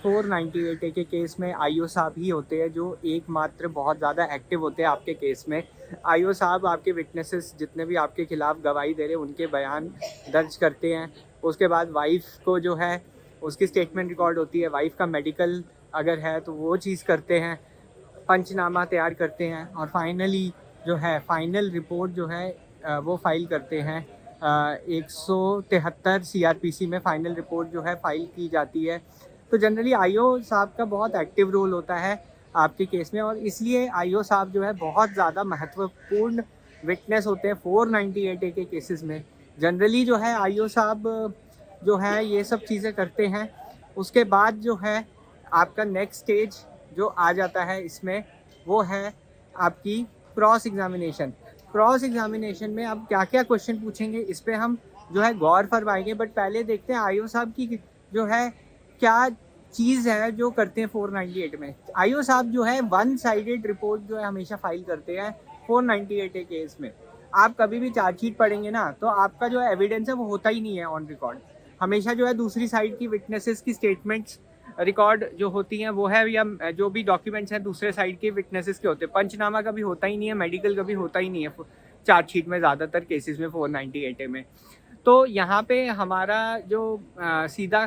498A के case में IO साहब ही होते हैं जो एकमात्र बहुत ज़्यादा एक्टिव होते हैं आपके केस में। आईओ साहब आपके विटनेसेस जितने भी आपके खिलाफ गवाही दे रहे हैं उनके बयान दर्ज करते हैं। उसके बाद वाइफ को जो है उसकी स्टेटमेंट रिकॉर्ड होती है, वाइफ का मेडिकल अगर है तो वो चीज़ करते हैं, पंचनामा तैयार करते हैं और फाइनली जो है फाइनल रिपोर्ट जो है वो फाइल करते हैं। 173 सीआरपीसी में फाइनल रिपोर्ट जो है फाइल की जाती है। तो जनरली आईओ साहब का बहुत एक्टिव रोल होता है आपके केस में और इसलिए आईओ साहब जो है बहुत ज़्यादा महत्वपूर्ण विटनेस होते हैं 498A के केसेस में। जनरली जो है आईओ साहब जो है ये सब चीज़ें करते हैं। उसके बाद जो है आपका नेक्स्ट स्टेज जो आ जाता है इसमें वो है आपकी क्रॉस एग्जामिनेशन। क्रॉस एग्जामिनेशन में अब क्या क्या क्वेश्चन पूछेंगे इस पे हम जो है गौर फरमाएंगे, बट पहले देखते हैं आईओ साहब की जो है क्या चीज़ है जो करते हैं 498 में। आईओ साहब जो है वन साइडेड रिपोर्ट जो है हमेशा फाइल करते हैं 498A केस में। आप कभी भी चार्जशीट पढ़ेंगे ना तो आपका जो एविडेंस है वो होता ही नहीं है ऑन रिकॉर्ड। हमेशा जो है दूसरी साइड की विटनेसेस की स्टेटमेंट्स रिकॉर्ड जो होती हैं वो है, या जो भी डॉक्यूमेंट्स हैं दूसरे साइड के विटनेसेस के होते हैं। पंचनामा कभी होता ही नहीं है, मेडिकल कभी होता ही नहीं है चार्जशीट में ज़्यादातर केसेस में 498A में। तो यहाँ पे हमारा जो सीधा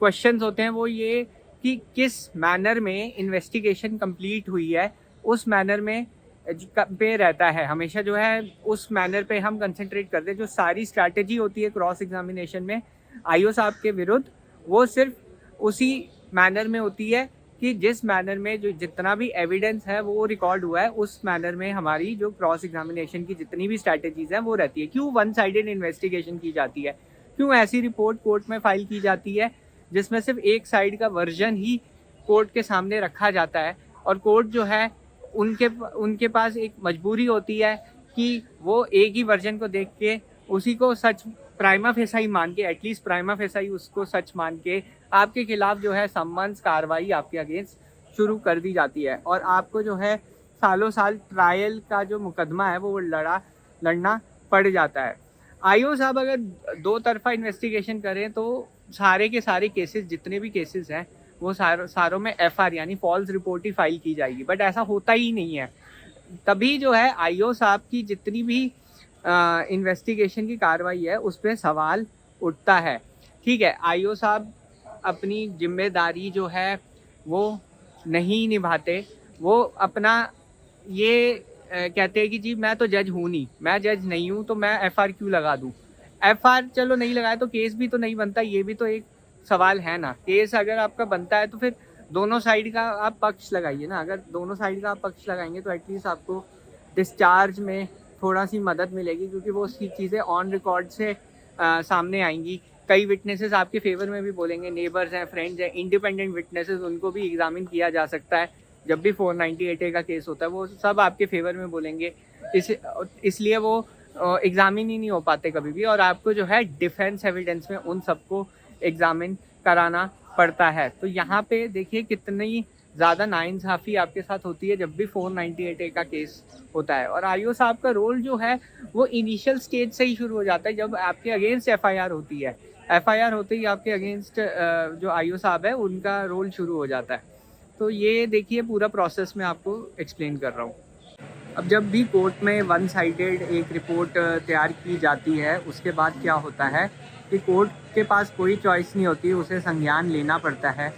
क्वेश्चंस होते हैं वो ये कि किस मैनर में इन्वेस्टिगेशन कंप्लीट हुई है उस मैनर में पे रहता है। हमेशा जो है उस मैनर पे हम कंसंट्रेट करते हैं। जो सारी स्ट्रैटेजी होती है क्रॉस एग्जामिनेशन में आईओ साहब के विरुद्ध वो सिर्फ उसी मैनर में होती है कि जिस मैनर में जो जितना भी एविडेंस है वो रिकॉर्ड हुआ है उस मैनर में हमारी जो क्रॉस एग्जामिनेशन की जितनी भी स्ट्रैटेजीज हैं वो रहती है। क्यों वन साइडेड इन्वेस्टिगेशन की जाती है, क्यों ऐसी रिपोर्ट कोर्ट में फाइल की जाती है जिसमें सिर्फ एक साइड का वर्जन ही कोर्ट के सामने रखा जाता है और कोर्ट जो है उनके पास एक मजबूरी होती है कि वो एक ही वर्जन को देख के उसी को सच प्राइमा फेसाई मान के, एटलीस्ट प्राइमा फेसाई उसको सच मान के आपके खिलाफ जो है सम्मन्स कार्रवाई आपके अगेंस्ट शुरू कर दी जाती है और आपको जो है सालों साल ट्रायल का जो मुकदमा है वो लड़ना पड़ जाता है। आईओ साहब अगर दो तरफा इन्वेस्टिगेशन करें तो सारे के सारे केसेस जितने भी केसेस हैं वो सारों में एफआर यानी फॉल्स रिपोर्ट ही फाइल की जाएगी, बट ऐसा होता ही नहीं है। तभी जो है आईओ साहब की जितनी भी इन्वेस्टिगेशन की कार्रवाई है उस पर सवाल उठता है। ठीक है, आईओ साहब अपनी जिम्मेदारी जो है वो नहीं निभाते। वो अपना ये कहते हैं कि जी मैं तो जज हूँ नहीं, मैं जज नहीं हूँ तो मैं एफआर क्यों लगा दूँ। एफआर चलो नहीं लगाया तो केस भी तो नहीं बनता, ये भी तो एक सवाल है ना। केस अगर आपका बनता है तो फिर दोनों साइड का आप पक्ष लगाइए ना। अगर दोनों साइड का आप पक्ष लगाएंगे तो एटलीस्ट आपको डिस्चार्ज में थोड़ा सी मदद मिलेगी, क्योंकि वो उसकी चीज़ें ऑन रिकॉर्ड से सामने आएंगी। कई विटनेसेस आपके फेवर में भी बोलेंगे, नेबर्स हैं, फ्रेंड्स हैं, इंडिपेंडेंट विटनेसेस, उनको भी एग्जामिन किया जा सकता है। जब भी 498A का केस होता है वो सब आपके फेवर में बोलेंगे, इसलिए वो एग्जामिन ही नहीं हो पाते कभी भी और आपको जो है डिफेंस एविडेंस में उन सबको एग्जामिन कराना पड़ता है। तो यहाँ पे देखिए कितनी ज़्यादा नाइंसाफ़ी आपके साथ होती है जब भी 498A का केस होता है। और आईओ साहब का रोल जो है वो इनिशियल स्टेज से ही शुरू हो जाता है जब आपके अगेंस्ट एफआईआर होती है। एफआईआर होते ही आपके अगेंस्ट जो आईओ साहब है उनका रोल शुरू हो जाता है। तो ये देखिए पूरा प्रोसेस मैं आपको एक्सप्लेन कर रहा हूँ। अब जब भी कोर्ट में वन साइडेड एक रिपोर्ट तैयार की जाती है उसके बाद क्या होता है कि कोर्ट के पास कोई चॉइस नहीं होती, उसे संज्ञान लेना पड़ता है।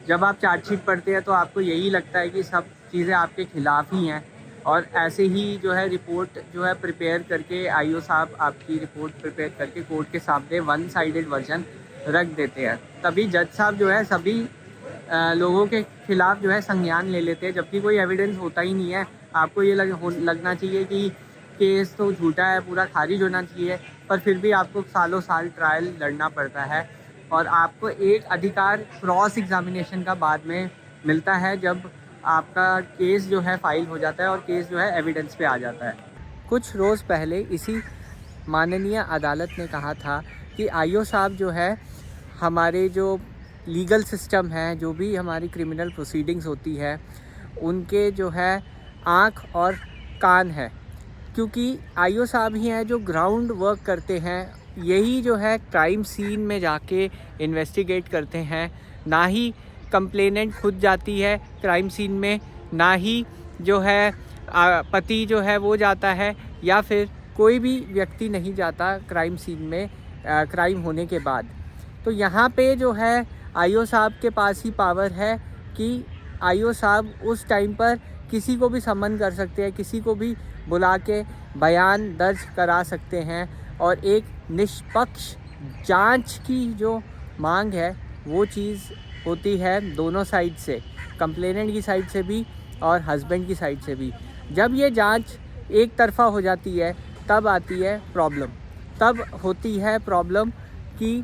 जब आप चार्जशीट पढ़ते हैं तो आपको यही लगता है कि सब चीज़ें आपके खिलाफ ही हैं और ऐसे ही जो है रिपोर्ट जो है प्रिपेयर करके आईओ साहब आपकी रिपोर्ट प्रिपेयर करके कोर्ट के सामने वन साइडेड वर्जन रख देते हैं। तभी जज साहब जो है सभी लोगों के खिलाफ जो है संज्ञान ले लेते हैं, जबकि कोई एविडेंस होता ही नहीं है। आपको ये लगना चाहिए कि केस तो झूठा है, पूरा खारिज होना चाहिए, पर फिर भी आपको सालों साल ट्रायल लड़ना पड़ता है और आपको एक अधिकार क्रॉस एग्जामिनेशन का बाद में मिलता है जब आपका केस जो है फाइल हो जाता है और केस जो है एविडेंस पे आ जाता है। कुछ रोज़ पहले इसी माननीय अदालत ने कहा था कि आईओ साहब जो है हमारे जो लीगल सिस्टम है, जो भी हमारी क्रिमिनल प्रोसीडिंग्स होती है उनके जो है आँख और कान है, क्योंकि आईओ साहब ही हैं जो ग्राउंड वर्क करते हैं। यही जो है क्राइम सीन में जाके इन्वेस्टिगेट करते हैं, ना ही कंप्लेनेंट खुद जाती है क्राइम सीन में, ना ही जो है पति जो है वो जाता है, या फिर कोई भी व्यक्ति नहीं जाता क्राइम सीन में क्राइम होने के बाद। तो यहाँ पे जो है आईओ साहब के पास ही पावर है कि आईओ साहब उस टाइम पर किसी को भी समन कर सकते हैं, किसी को भी बुला के बयान दर्ज करा सकते हैं, और एक निष्पक्ष जांच की जो मांग है वो चीज़ होती है दोनों साइड से, कंप्लेनेंट की साइड से भी और हस्बैंड की साइड से भी। जब ये जांच एक तरफा हो जाती है तब आती है प्रॉब्लम, तब होती है प्रॉब्लम कि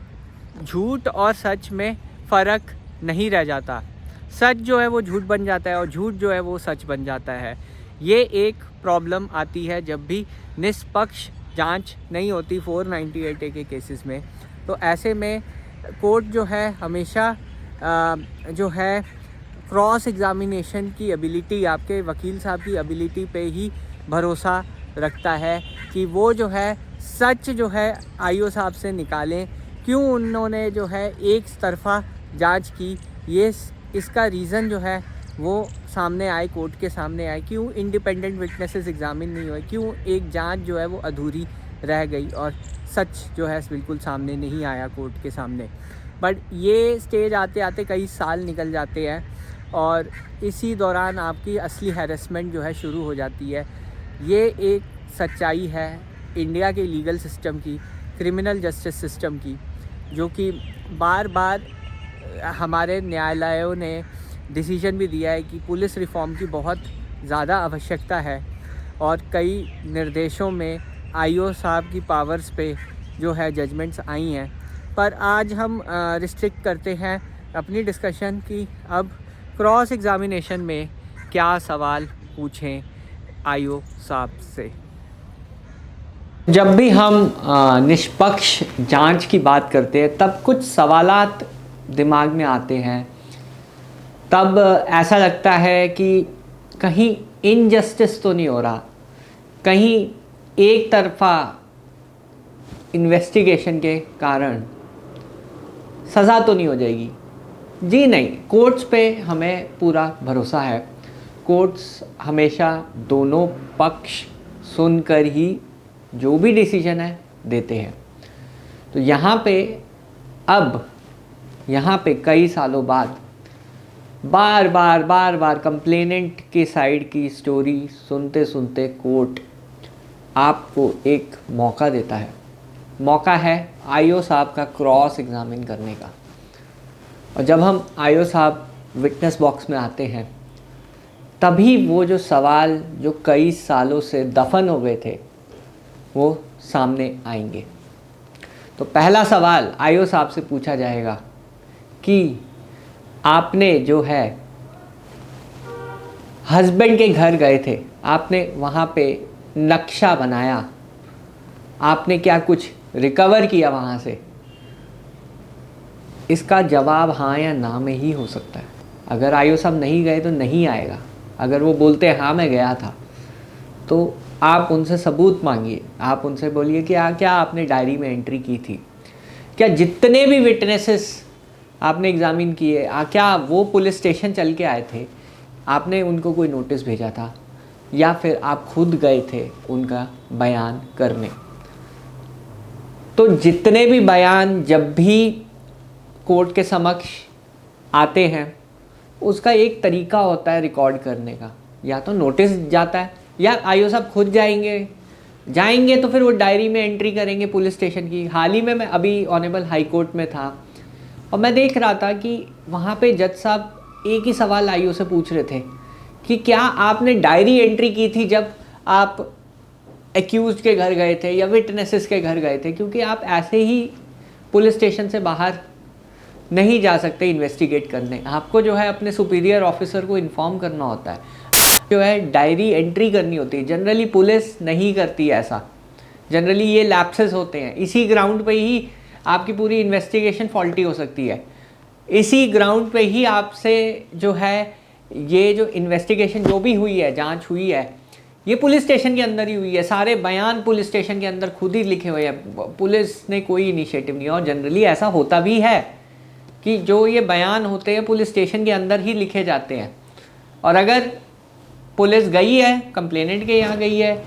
झूठ और सच में फ़र्क नहीं रह जाता, सच जो है वो झूठ बन जाता है और झूठ जो है वो सच बन जाता है। ये एक प्रॉब्लम आती है जब भी निष्पक्ष जांच नहीं होती 498A के केसेस में। तो ऐसे में कोर्ट जो है हमेशा जो है क्रॉस एग्ज़ामिनेशन की एबिलिटी, आपके वकील साहब की एबिलिटी पे ही भरोसा रखता है कि वो जो है सच जो है आईओ साहब से निकालें, क्यों उन्होंने जो है एक तरफा जांच की, ये इसका रीज़न जो है वो सामने आए, कोर्ट के सामने आए, क्यों इंडिपेंडेंट विटनेसेस एग्ज़ामिन नहीं हुए, क्यों एक जांच जो है वो अधूरी रह गई और सच जो है बिल्कुल सामने नहीं आया कोर्ट के सामने। बट ये स्टेज आते आते कई साल निकल जाते हैं और इसी दौरान आपकी असली हैरेसमेंट जो है शुरू हो जाती है। ये एक सच्चाई है इंडिया के लीगल सिस्टम की, क्रिमिनल जस्टिस सिस्टम की, जो कि बार बार हमारे न्यायालयों ने डिसीजन भी दिया है कि पुलिस रिफॉर्म की बहुत ज़्यादा आवश्यकता है, और कई निर्देशों में आईओ साहब की पावर्स पे जो है जजमेंट्स आई हैं। पर आज हम रिस्ट्रिक्ट करते हैं अपनी डिस्कशन की अब क्रॉस एग्ज़ामिनेशन में क्या सवाल पूछें आईओ साहब से। जब भी हम निष्पक्ष जांच की बात करते हैं तब कुछ सवालात दिमाग में आते हैं, तब ऐसा लगता है कि कहीं इनजस्टिस तो नहीं हो रहा, कहीं एक तरफा इन्वेस्टिगेशन के कारण सज़ा तो नहीं हो जाएगी। जी नहीं, कोर्ट्स पे हमें पूरा भरोसा है। कोर्ट्स हमेशा दोनों पक्ष सुनकर ही जो भी डिसीजन है देते हैं। तो यहाँ पे कई सालों बाद बार बार कंप्लेनेंट के साइड की स्टोरी सुनते सुनते कोर्ट आपको एक मौका देता है। मौका है आईओ साहब का क्रॉस एग्ज़ामिन करने का। और जब हम आईओ साहब विटनेस बॉक्स में आते हैं तभी वो जो सवाल जो कई सालों से दफन हो गए थे वो सामने आएंगे। तो पहला सवाल आईओ साहब से पूछा जाएगा कि आपने जो है हस्बैंड के घर गए थे, आपने वहाँ पे नक्शा बनाया, आपने क्या कुछ रिकवर किया वहाँ से? इसका जवाब हाँ या ना में ही हो सकता है। अगर आईओ साहब नहीं गए तो नहीं आएगा। अगर वो बोलते हैं हाँ मैं गया था, तो आप उनसे सबूत मांगिए, आप उनसे बोलिए कि क्या आपने डायरी में एंट्री की थी, क्या जितने भी विटनेसेस आपने एग्ज़ामिन किए क्या वो पुलिस स्टेशन चल के आए थे, आपने उनको कोई नोटिस भेजा था, या फिर आप खुद गए थे उनका बयान करने। तो जितने भी बयान जब भी कोर्ट के समक्ष आते हैं उसका एक तरीका होता है रिकॉर्ड करने का। या तो नोटिस जाता है या आईओ साहब खुद जाएंगे तो फिर वो डायरी में एंट्री करेंगे पुलिस स्टेशन की। हाल ही में मैं अभी ऑनरेबल हाई कोर्ट में था और मैं देख रहा था कि वहाँ पे जज साहब एक ही सवाल आईओ से पूछ रहे थे कि क्या आपने डायरी एंट्री की थी जब आप एक्यूज्ड के घर गए थे या विटनेसेस के घर गए थे, क्योंकि आप ऐसे ही पुलिस स्टेशन से बाहर नहीं जा सकते इन्वेस्टिगेट करने। आपको जो है अपने सुपीरियर ऑफिसर को इन्फॉर्म करना होता है, जो है डायरी एंट्री करनी होती है। जनरली पुलिस नहीं करती ऐसा, जनरली ये लैप्सेस होते हैं। इसी ग्राउंड पे ही आपकी पूरी इन्वेस्टिगेशन फॉल्टी हो सकती है। इसी ग्राउंड पे ही आपसे जो है ये जो इन्वेस्टिगेशन जो भी हुई है, जांच हुई है, ये पुलिस स्टेशन के अंदर ही हुई है। सारे बयान पुलिस स्टेशन के अंदर खुद ही लिखे हुए हैं, पुलिस ने कोई इनिशिएटिव नहीं है। और जनरली ऐसा होता भी है कि जो ये बयान होते हैं पुलिस स्टेशन के अंदर ही लिखे जाते हैं, और अगर पुलिस गई है, कंप्लेनेंट के यहाँ गई है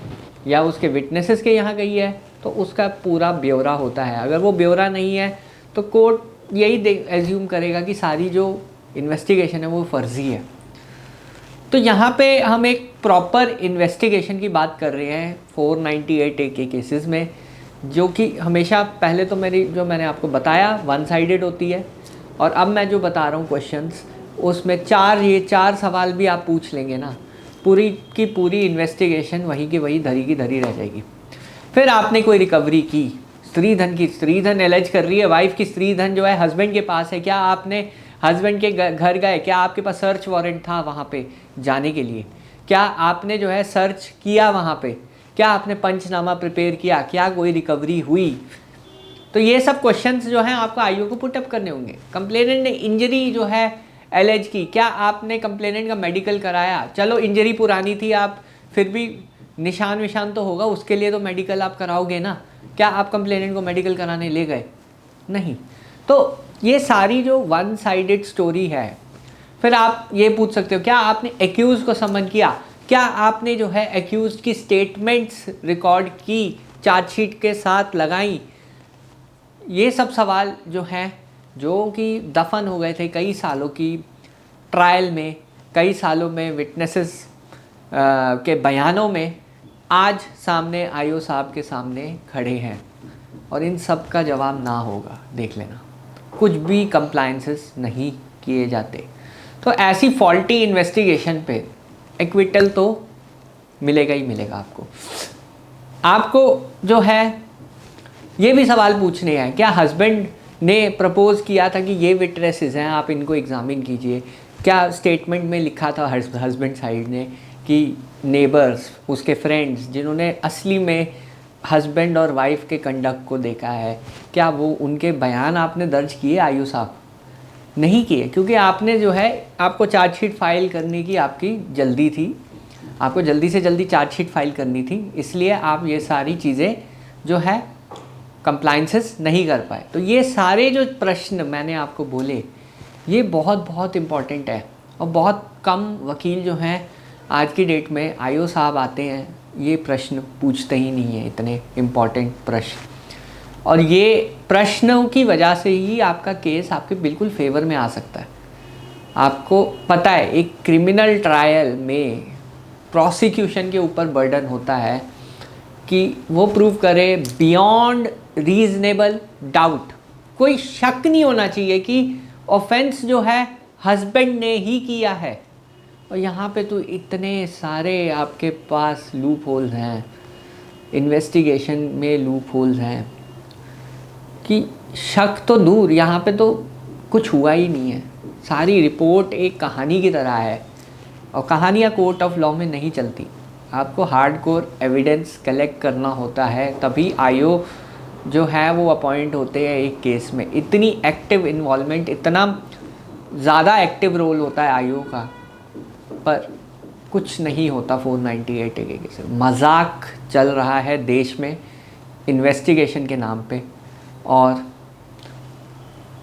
या उसके विटनेसेस के यहाँ गई है, तो उसका पूरा ब्यौरा होता है। अगर वो ब्यौरा नहीं है तो कोर्ट यही एज्यूम करेगा कि सारी जो इन्वेस्टिगेशन है वो फर्जी है। तो यहाँ पे हम एक प्रॉपर इन्वेस्टिगेशन की बात कर रहे हैं 498A के केसेस में, जो कि हमेशा पहले तो मैंने आपको बताया वन साइडेड होती है, और अब मैं जो बता रहा हूँ क्वेश्चंस, उसमें ये चार सवाल भी आप पूछ लेंगे ना, पूरी की पूरी इन्वेस्टिगेशन वहीं की वहीं धरी की धरी रह जाएगी। फिर आपने कोई रिकवरी की स्त्रीधन एलेज कर रही है वाइफ की, स्त्रीधन जो है हस्बैंड के पास है, क्या आपने हस्बैंड के घर गए, क्या आपके पास सर्च वारंट था वहाँ पे जाने के लिए, क्या आपने जो है सर्च किया वहाँ पे, क्या आपने पंचनामा प्रिपेयर किया, क्या कोई रिकवरी हुई? तो ये सब क्वेश्चंस जो हैं आपको आईओ को पुटअप करने होंगे। कंप्लेनेंट ने इंजरी जो है एलेज की, क्या आपने कंप्लेनेंट का मेडिकल कराया? चलो इंजरी पुरानी थी, आप फिर भी निशान विशान तो होगा, उसके लिए तो मेडिकल आप कराओगे ना। क्या आप कंप्लेनेंट को मेडिकल कराने ले गए? नहीं। तो ये सारी जो वन साइडेड स्टोरी है। फिर आप ये पूछ सकते हो, क्या आपने एक्यूज को समन किया? क्या आपने जो है एक्यूज की स्टेटमेंट्स रिकॉर्ड की, चार्जशीट के साथ लगाई? ये सब सवाल जो हैं, जो कि दफन हो गए थे कई सालों की ट्रायल में, कई सालों में विटनेसेस के बयानों में, आज सामने आईओ साहब के सामने खड़े हैं, और इन सब का जवाब ना होगा। देख लेना, कुछ भी कंप्लायंसेस नहीं किए जाते। तो ऐसी फॉल्टी इन्वेस्टिगेशन पे एक्विटल तो मिलेगा ही मिलेगा आपको। आपको जो है ये भी सवाल पूछने हैं, क्या हस्बैंड ने प्रपोज किया था कि ये विटनेसेस हैं, आप इनको एग्जामिन कीजिए? क्या स्टेटमेंट में लिखा था हस्बैंड साइड ने कि नेबर्स, उसके फ्रेंड्स जिन्होंने असली में हस्बैंड और वाइफ के कंडक्ट को देखा है, क्या वो उनके बयान आपने दर्ज किए आईओ साहब? नहीं किए, क्योंकि आपने जो है, आपको चार्जशीट फाइल करने की आपकी जल्दी थी, आपको जल्दी से जल्दी चार्जशीट फाइल करनी थी, इसलिए आप ये सारी चीज़ें जो है कंप्लायंसेस नहीं कर पाए। तो ये सारे जो प्रश्न मैंने आपको बोले, ये बहुत बहुत इम्पॉर्टेंट है, और बहुत कम वकील जो हैं आज की डेट में आईओ साहब आते हैं, ये प्रश्न पूछते ही नहीं है, इतने इम्पॉर्टेंट प्रश्न। और ये प्रश्नों की वजह से ही आपका केस आपके बिल्कुल फेवर में आ सकता है। आपको पता है, एक क्रिमिनल ट्रायल में प्रोसिक्यूशन के ऊपर बर्डन होता है कि वो प्रूव करे बियॉन्ड रीजनेबल डाउट, कोई शक नहीं होना चाहिए कि ऑफेंस जो है हस्बैंड ने ही किया है। और यहाँ पे तो इतने सारे आपके पास लूप होल्स हैं, इन्वेस्टिगेशन में लूप होल्स हैं कि शक तो दूर, यहाँ पे तो कुछ हुआ ही नहीं है। सारी रिपोर्ट एक कहानी की तरह है, और कहानियाँ कोर्ट ऑफ लॉ में नहीं चलती। आपको हार्डकोर एविडेंस कलेक्ट करना होता है, तभी आईओ जो है वो अपॉइंट होते हैं एक केस में। इतनी एक्टिव इन्वॉल्वमेंट, इतना ज़्यादा एक्टिव रोल होता है आईओ का, पर कुछ नहीं होता 498 के केस। मजाक चल रहा है देश में इन्वेस्टिगेशन के नाम पे,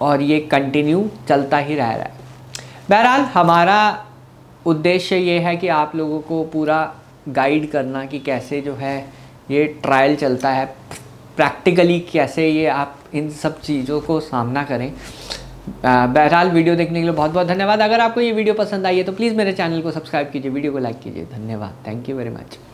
और ये कंटिन्यू चलता ही रह रहा है। बहरहाल हमारा उद्देश्य ये है कि आप लोगों को पूरा गाइड करना कि कैसे जो है ये ट्रायल चलता है, प्रैक्टिकली कैसे ये आप इन सब चीज़ों को सामना करें। बहरहाल वीडियो देखने के लिए बहुत बहुत धन्यवाद। अगर आपको ये वीडियो पसंद आई है तो प्लीज़ मेरे चैनल को सब्सक्राइब कीजिए, वीडियो को लाइक कीजिए। धन्यवाद, थैंक यू वेरी मच।